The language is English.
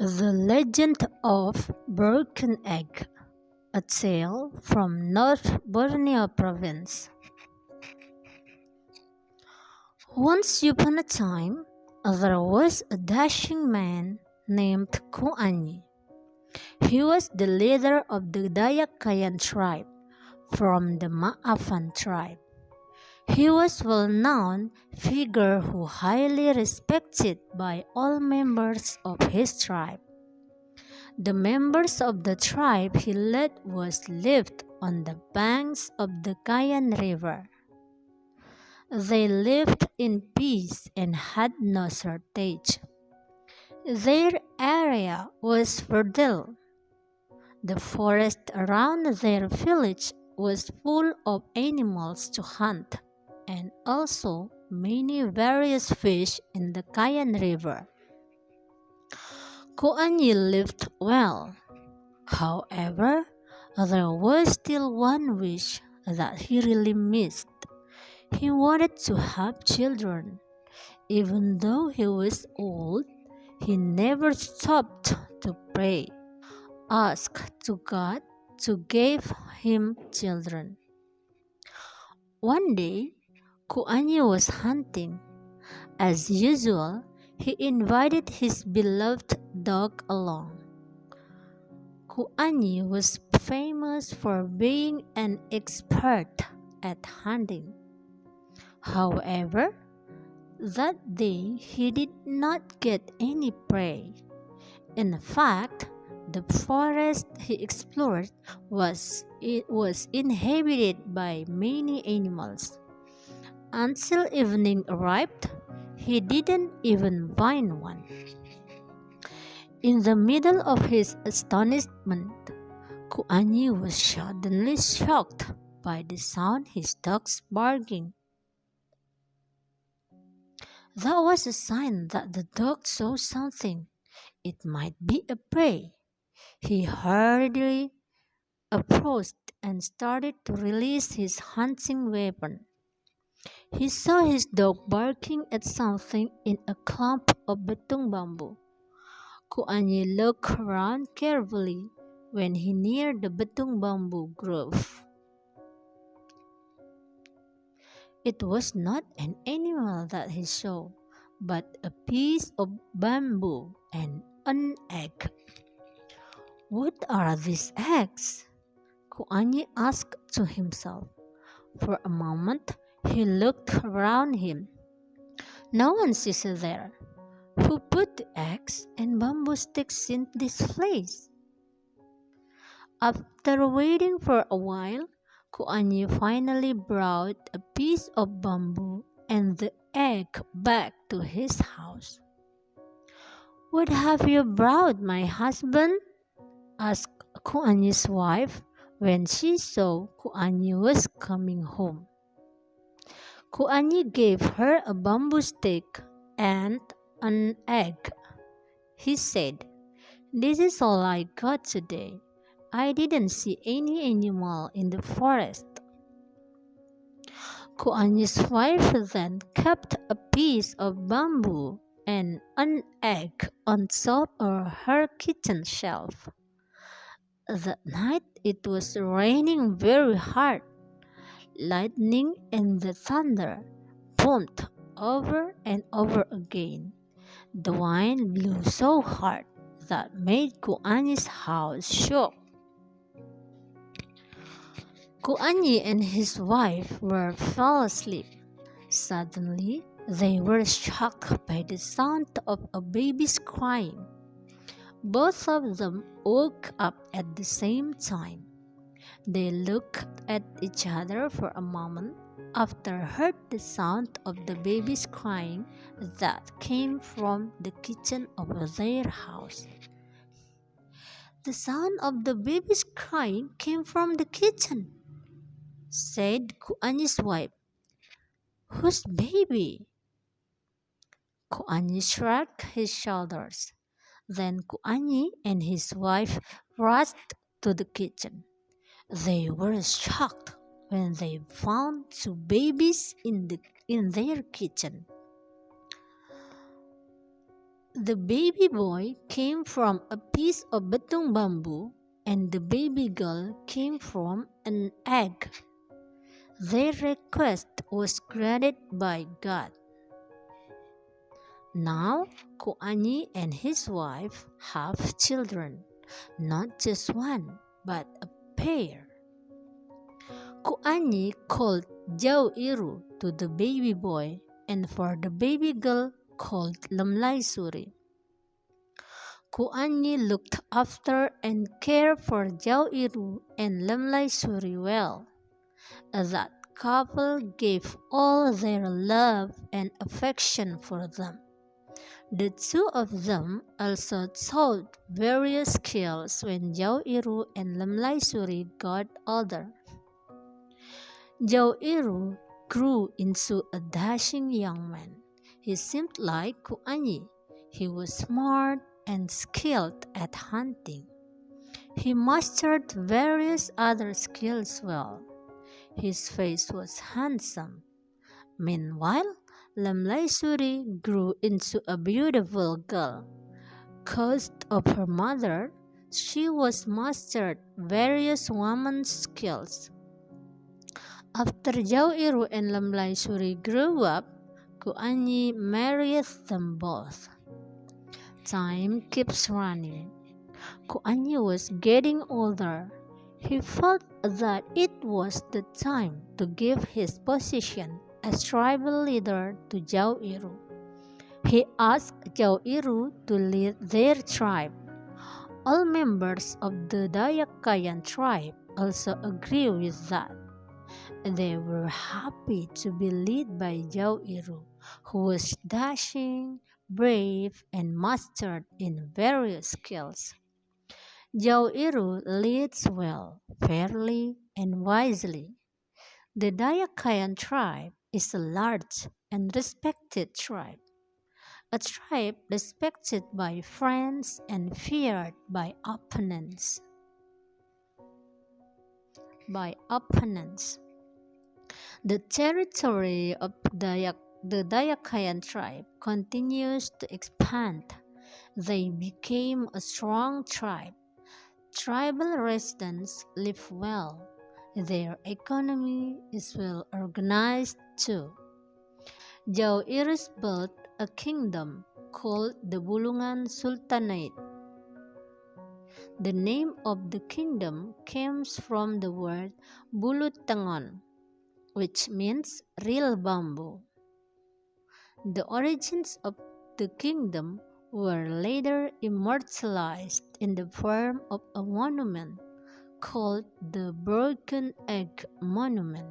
The Legend of Broken Egg, a tale from North Borneo province. Once upon a time, there was a dashing man named Kuanyi. He was the leader of the Dayakayan tribe from the Maafan tribe. He was a well-known figure who highly respected by all members of his tribe. The members of the tribe he led lived on the banks of the Kayan River. They lived in peace and had no shortage. Their area was fertile. The forest around their village was full of animals to hunt, and also many various fish in the Kayan River. Kuanyi lived well. However, there was still one wish that he really missed. He wanted to have children. Even though he was old, he never stopped to pray, ask to God to give him children. One day, Kuanyi was hunting. As usual, he invited his beloved dog along. Kuanyi was famous for being an expert at hunting. However, that day he did not get any prey. In fact, the forest he explored was inhabited by many animals. Until evening arrived, he didn't even find one. In the middle of his astonishment, Kuanyi was suddenly shocked by the sound his dogs barking. That was a sign that the dog saw something. It might be a prey. He hurriedly approached and started to release his hunting weapon. He saw his dog barking at something in a clump of betung bamboo. Kuanyi looked around carefully when he neared the betung bamboo grove. It was not an animal that he saw, but a piece of bamboo and an egg. What are these eggs? Kuanyi asked to himself. For a moment, he looked around him. No one is there. Who put the eggs and bamboo sticks in this place? After waiting for a while, Kuanyi finally brought a piece of bamboo and the egg back to his house. "What have you brought, my husband?" asked Kuanyi's wife when she saw Kuanyi was coming home. Kuanyi gave her a bamboo stick and an egg. He said, "This is all I got today. I didn't see any animal in the forest." Kuanyi's wife then kept a piece of bamboo and an egg on top of her kitchen shelf. That night it was raining very hard. Lightning and the thunder boomed over and over again. The wind blew so hard that made Kuanyi's house shake. Kuanyi and his wife fell asleep. Suddenly, they were shocked by the sound of a baby's crying. Both of them woke up at the same time. They looked at each other for a moment after heard the sound of the baby's crying that came from the kitchen of their house. "The sound of the baby's crying came from the kitchen," said Kuanyi's wife. "Whose baby?" Kuanyi shrugged his shoulders. Then Kuanyi and his wife rushed to the kitchen. They were shocked when they found two babies in their kitchen. The baby boy came from a piece of betung bamboo, and the baby girl came from an egg. Their request was granted by God. Now, Kuani and his wife have children, not just one, but a pair. Kuani called Jauiru to the baby boy, and for the baby girl called Lamlaisuri. Kuani looked after and cared for Jauiru and Lamlaisuri well. That couple gave all their love and affection for them. The two of them also taught various skills when Jauiru and Lamlaisuri got older. Jauiru grew into a dashing young man. He seemed like Kuani. He was smart and skilled at hunting. He mastered various other skills well. His face was handsome. Meanwhile, Lamlaisuri grew into a beautiful girl. Caused of her mother, she was mastered various woman's skills. After Jauiru and Lamlaisuri grew up, Kuani married them both. Time keeps running. Kuani was getting older. He felt that it was the time to give his position as tribal leader to Jauiru. He asked Jauiru to lead their tribe. All members of the Dayakayan tribe also agree with that. They were happy to be led by Jauiru, who was dashing, brave, and mastered in various skills. Jauiru leads well, fairly, and wisely. The Dayakayan tribe is a large and respected tribe. A tribe respected by friends and feared by opponents. The territory of the Dayakayan tribe continues to expand. They became a strong tribe. Tribal residents live well. Their economy is well organized too. Jauirus built a kingdom called the Bulungan Sultanate. The name of the kingdom comes from the word Bulutangon, which means real bamboo. The origins of the kingdom were later immortalized in the form of a monument called the Broken Egg Monument.